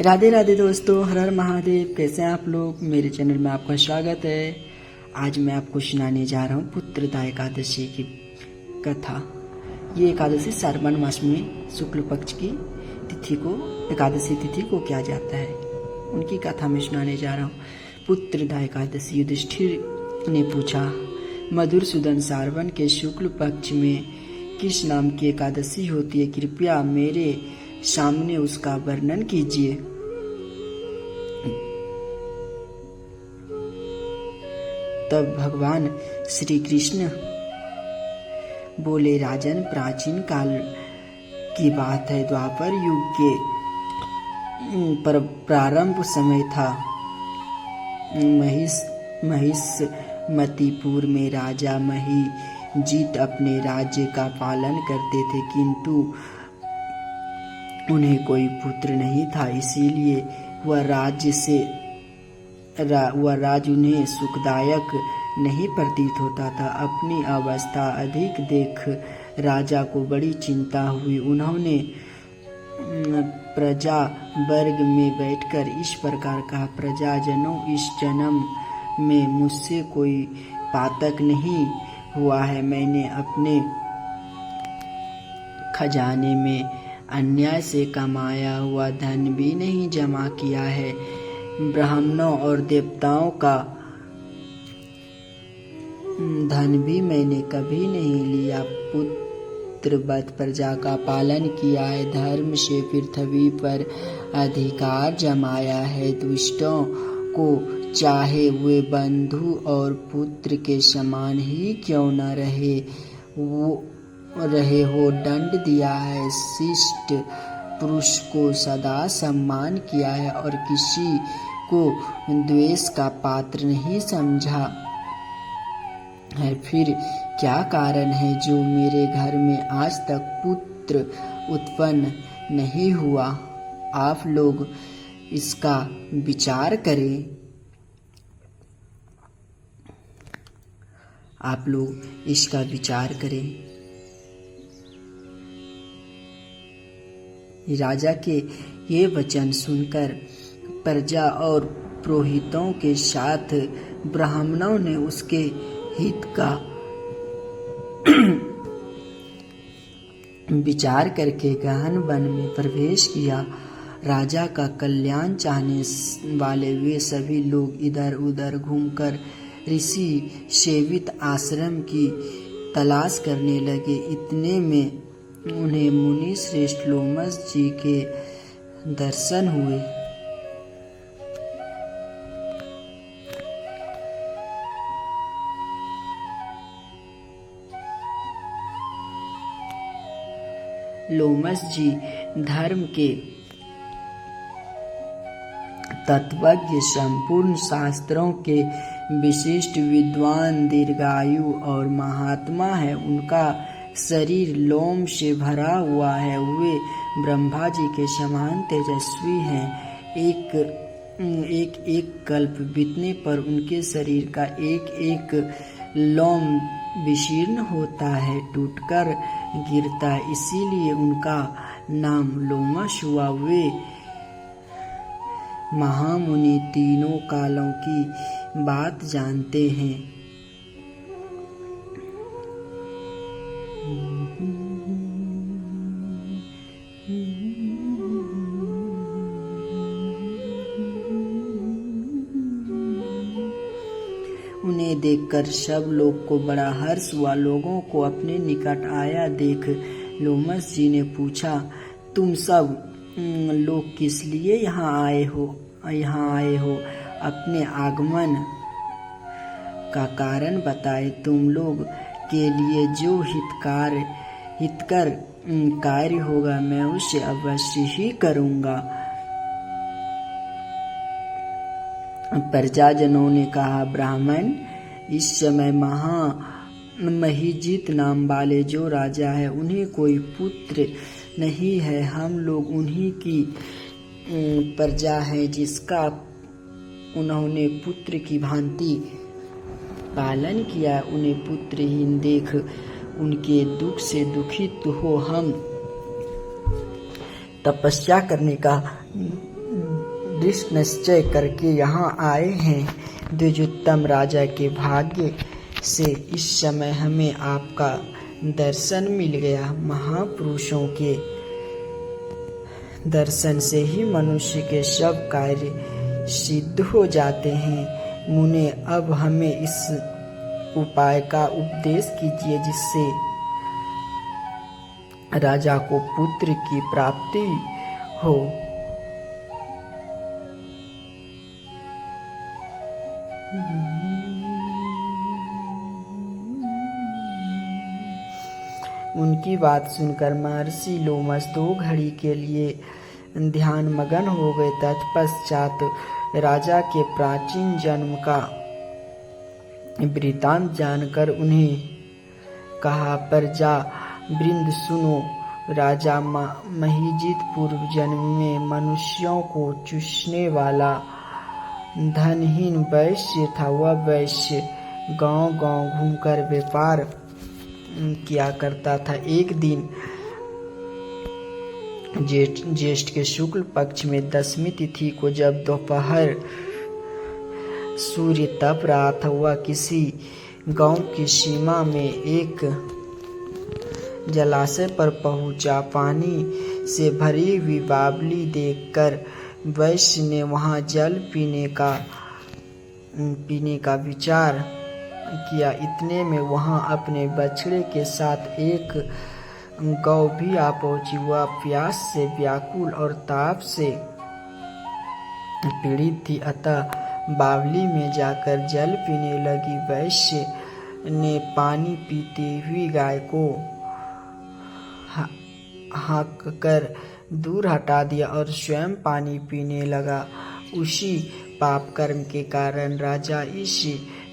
राधे राधे दोस्तों, हर हर महादेव। कैसे हैं आप लोग? मेरे चैनल में आपका स्वागत है। आज मैं आपको सुनाने जा रहा हूँ पुत्रदा एकादशी की कथा। ये एकादशी श्रावण मास में शुक्ल पक्ष की तिथि को एकादशी तिथि को किया जाता है। उनकी कथा में सुनाने जा रहा हूँ। पुत्रदा एकादशी। युधिष्ठिर ने पूछा, मधुसूदन श्रावण के शुक्ल पक्ष में किस नाम की एकादशी होती है? कृपया मेरे सामने उसका वर्णन कीजिए। तब भगवान श्री कृष्ण बोले, राजन, प्राचीन काल की बात है। द्वापर युग के प्रारंभ समय था। महिष्मतीपुर में राजा महीजीत अपने राज्य का पालन करते थे, किंतु उन्हें कोई पुत्र नहीं था। इसीलिए वह राज्य उन्हें सुखदायक नहीं प्रतीत होता था। अपनी अवस्था अधिक देख राजा को बड़ी चिंता हुई। उन्होंने प्रजा वर्ग में बैठकर इस प्रकार कहा, प्रजाजनों, इस जन्म में मुझसे कोई पातक नहीं हुआ है। मैंने अपने खजाने में अन्याय से कमाया हुआ धन भी नहीं जमा किया है। ब्राह्मणों और देवताओं का धन भी मैंने कभी नहीं लिया। पुत्रवत प्रजा का पालन किया है। धर्म से पृथ्वी पर अधिकार जमाया है। दुष्टों को चाहे वे बंधु और पुत्र के समान ही क्यों न रहे हो दंड दिया है। शिष्ट पुरुष को सदा सम्मान किया है और किसी को द्वेष का पात्र नहीं समझा है। फिर क्या कारण है जो मेरे घर में आज तक पुत्र उत्पन्न नहीं हुआ? आप लोग इसका विचार करें। आप लोग इसका विचार करें। राजा के ये वचन सुनकर प्रजा और पुरोहितों के साथ ब्राह्मणों ने उसके हित का विचार करके गहन वन में प्रवेश किया। राजा का कल्याण चाहने वाले वे सभी लोग इधर उधर घूमकर ऋषि सेवित आश्रम की तलाश करने लगे। इतने में उन्हें मुनि श्रेष्ठ लोमस जी के दर्शन हुए। लोमस जी धर्म के तत्वज्ञ, संपूर्ण शास्त्रों के विशिष्ट विद्वान, दीर्घायु और महात्मा है। उनका शरीर लोम से भरा हुआ है। वे ब्रह्मा जी के समान तेजस्वी हैं। एक कल्प बीतने पर उनके शरीर का एक एक लोम विशीर्ण होता है, टूटकर गिरता है। इसीलिए उनका नाम लोमस हुआ। वे महामुनि तीनों कालों की बात जानते हैं। उन्हें देखकर सब लोग को बड़ा हर्ष हुआ। लोगों को अपने निकट आया देख लोमस जी ने पूछा, तुम सब लोग किस लिए यहाँ आए हो? अपने आगमन का कारण बताए। तुम लोग के लिए जो हितकर कार्य होगा मैं उसे अवश्य ही करूँगा। प्रजाजनों ने कहा, ब्राह्मण, इस समय महीजीत नाम वाले जो राजा है उन्हें कोई पुत्र नहीं है। हम लोग उन्हीं की प्रजा है जिसका उन्होंने पुत्र की भांति पालन किया। उन्हें पुत्रहीन देख उनके दुख से दुखित हो हम तपस्या करने का दृढ़ निश्चय करके यहाँ आए हैं। द्विजोत्तम राजा के भाग्य से इस समय हमें आपका दर्शन मिल गया। महापुरुषों के दर्शन से ही मनुष्य के सब कार्य सिद्ध हो जाते हैं। मुने, अब हमें इस उपाय का उपदेश कीजिए जिससे राजा को पुत्र की प्राप्ति हो। उनकी बात सुनकर महर्षि लोमस 2 घड़ी के लिए ध्यान मगन हो गए। तत्पश्चात राजा के प्राचीन जन्म का वृतांत जानकर उन्हें कहा, प्रजा वृंद सुनो। राजा महिजित पूर्व जन्म में मनुष्यों को चूसने वाला धनहीन वैश्य था। वह वैश्य गांव-गांव घूमकर व्यापार किया करता था। एक दिन ज्येष्ठ के शुक्ल पक्ष में 10वीं तिथि को जब दोपहर सूर्य तप रहा था, वह किसी गांव की सीमा में एक जलाशय पर पहुंचा। पानी से भरी हुई बावली देखकर वैश्य ने वहां जल पीने का विचार किया। इतने में वहां अपने बछड़े के साथ एक गौ भी आ पहुंची। वह प्यास से व्याकुल और ताप से पीड़ित थी, अतः बावली में जाकर जल पीने लगी। वैश्य ने पानी पीती हुई गाय को हाँक कर दूर हटा दिया और स्वयं पानी पीने लगा। उसी पाप कर्म के कारण राजा इस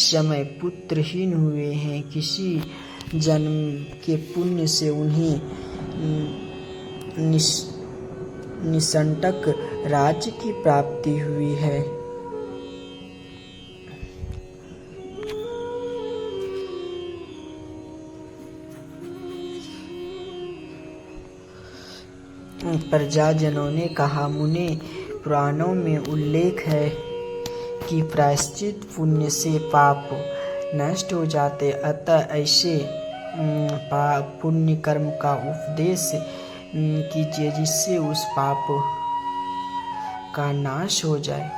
समय पुत्रहीन हुए हैं। किसी जन्म के पुण्य से उन्हें निसंटक राज्य की प्राप्ति हुई है। प्रजाजनों ने कहा, मुने, पुराणों में उल्लेख है कि प्रायश्चित पुण्य से पाप नष्ट हो जाते, अतः ऐसे पुण्य कर्म का उपदेश कीजिए जिससे उस पाप का नाश हो जाए।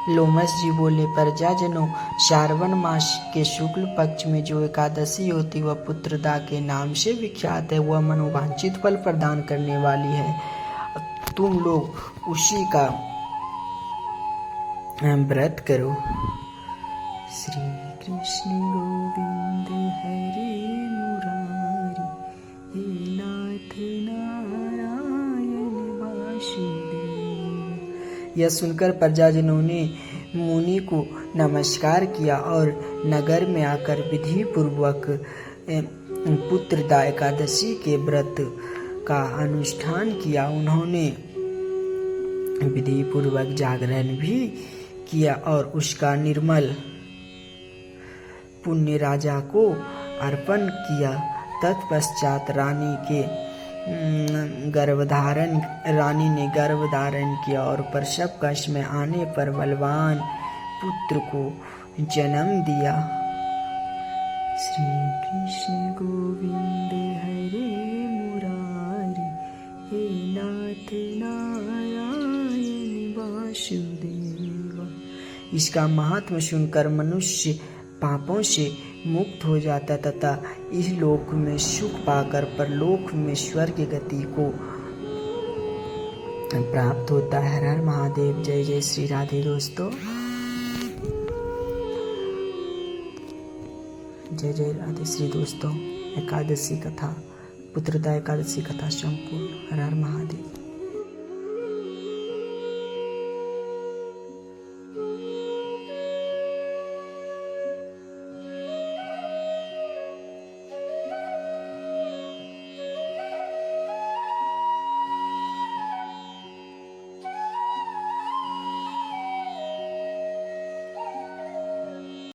लोमस जी बोले, प्रजाजनों, श्रावण मास के शुक्ल पक्ष में जो एकादशी होती वह पुत्रदा के नाम से विख्यात है। वह मनोवांछित फल प्रदान करने वाली है। तुम लोग उसी का व्रत करो। श्री कृष्ण गोविंद हरे मुरारी, हे नाथ नारायण वासुदेव। यह सुनकर प्रजाजनों ने मुनि को नमस्कार किया और नगर में आकर विधि पूर्वक पुत्रदा एकादशी के व्रत का अनुष्ठान किया। उन्होंने विधि पूर्वक जागरण भी किया और उसका निर्मल पुण्य राजा को अर्पण किया। तत्पश्चात रानी ने गर्भधारण किया और प्रसव कक्ष में आने पर बलवान पुत्र को जन्म दिया। श्री कृष्ण गोविंद हरे मुरारी, हे नाथ नारायण वासुदेव। इसका महात्म सुनकर मनुष्य पापों से मुक्त हो जाता तथा इस लोक में सुख पाकर परलोक में स्वर्ग गति को प्राप्त होता है। हर हर महादेव। जय जय श्री राधे। दोस्तों, जय जय राधे श्री। दोस्तों, एकादशी कथा, पुत्रदा एकादशी कथा संपूर्ण। हर हर महादेव।